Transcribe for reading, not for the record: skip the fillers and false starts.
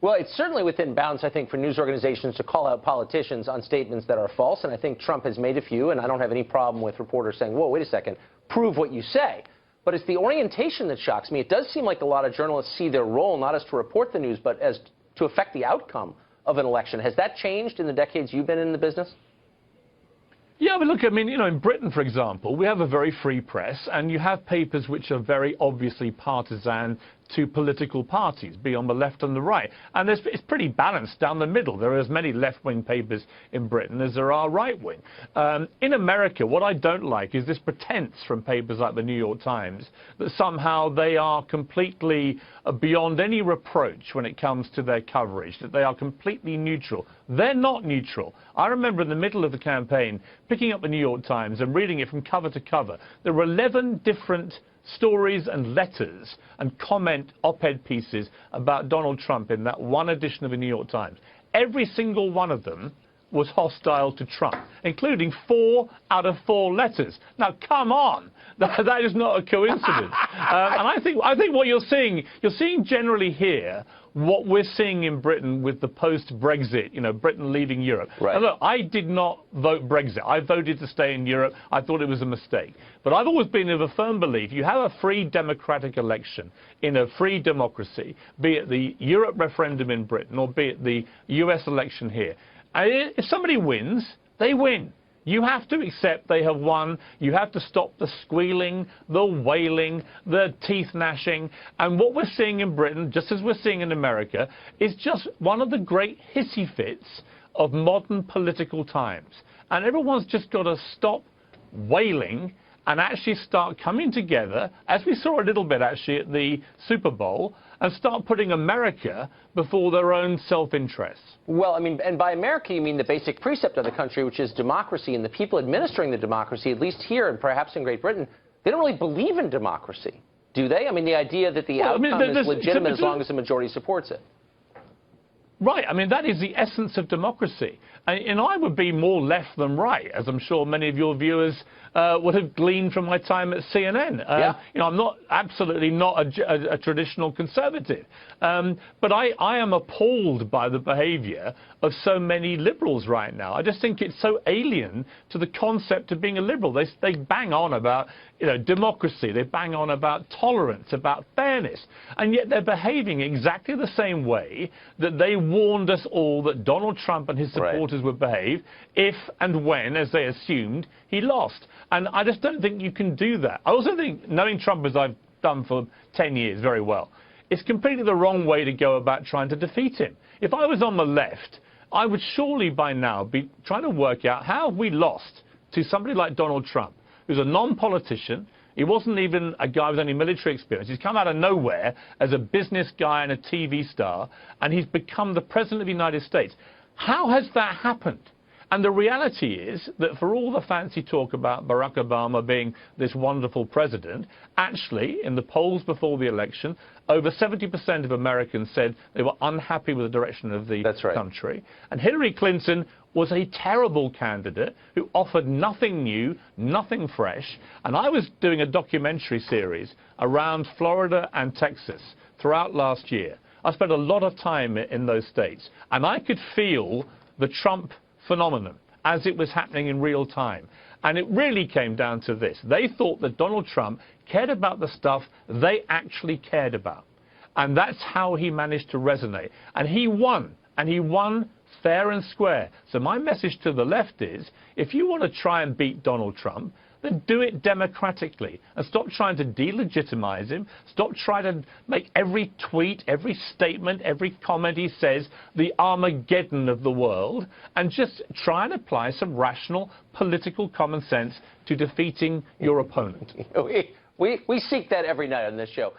Well, it's certainly within bounds, I think, for news organizations to call out politicians on statements that are false, and I think Trump has made a few, and I don't have any problem with reporters saying, whoa, wait a second, prove what you say. But it's the orientation that shocks me. It does seem like a lot of journalists see their role not as to report the news, but as to affect the outcome of an election. Has that changed in the decades you've been in the business? Yeah, but look, I mean, in Britain, for example, we have a very free press, and you have papers which are very obviously partisan to political parties, be on the left and the right. And it's pretty balanced down the middle. There are as many left-wing papers in Britain as there are right-wing. In America, what I don't like is this pretense from papers like the New York Times that somehow they are completely beyond any reproach when it comes to their coverage, that they are completely neutral. They're not neutral. I remember in the middle of the campaign picking up the New York Times and reading it from cover to cover. There were 11 different stories and letters and comment op-ed pieces about Donald Trump in that one edition of the New York Times. Every single one of them was hostile to Trump, including 4 out of 4 letters. Now, come on. That is not a coincidence. And I think what you're seeing generally here what we're seeing in Britain with the post-Brexit, Britain leaving Europe. Right. And look, I did not vote Brexit. I voted to stay in Europe. I thought it was a mistake. But I've always been of a firm belief you have a free democratic election in a free democracy, be it the Europe referendum in Britain or be it the US election here. And if somebody wins, they win. You have to accept they have won. You have to stop the squealing, the wailing, the teeth gnashing. And what we're seeing in Britain, just as we're seeing in America, is just one of the great hissy fits of modern political times. And everyone's just got to stop wailing and actually start coming together, as we saw a little bit actually at the Super Bowl, and start putting America before their own self-interests. Well, I mean, and by America you mean the basic precept of the country, which is democracy, and the people administering the democracy, at least here and perhaps in Great Britain, they don't really believe in democracy, do they? I mean, the idea that the outcome is legitimate as long as the majority supports it. Right. I mean, that is the essence of democracy. And I would be more left than right, as I'm sure many of your viewers would have gleaned from my time at CNN. Yeah. I'm absolutely not a traditional conservative. But I am appalled by the behaviour of so many liberals right now. I just think it's so alien to the concept of being a liberal. They bang on about democracy. They bang on about tolerance, about fairness. And yet they're behaving exactly the same way that they warned us all that Donald Trump and his supporters would behave if and when, as they assumed, he lost. And I just don't think you can do that. I also think, knowing Trump as I've done for 10 years very well, it's completely the wrong way to go about trying to defeat him. If I was on the left, I would surely by now be trying to work out how have we lost to somebody like Donald Trump, who's a non-politician. He wasn't even a guy with any military experience. He's come out of nowhere as a business guy and a TV star, and he's become the President of the United States. How has that happened? And the reality is that for all the fancy talk about Barack Obama being this wonderful president, actually, in the polls before the election, over 70% of Americans said they were unhappy with the direction of the country. And Hillary Clinton was a terrible candidate who offered nothing new, nothing fresh. And I was doing a documentary series around Florida and Texas throughout last year. I spent a lot of time in those states, and I could feel the Trump phenomenon as it was happening in real time. And it really came down to this. They thought that Donald Trump cared about the stuff they actually cared about. And that's how he managed to resonate. And he won. And he won fair and square. So my message to the left is, if you want to try and beat Donald Trump, then do it democratically and stop trying to delegitimize him. Stop trying to make every tweet, every statement, every comment he says the Armageddon of the world, and just try and apply some rational political common sense to defeating your opponent. We seek that every night on this show.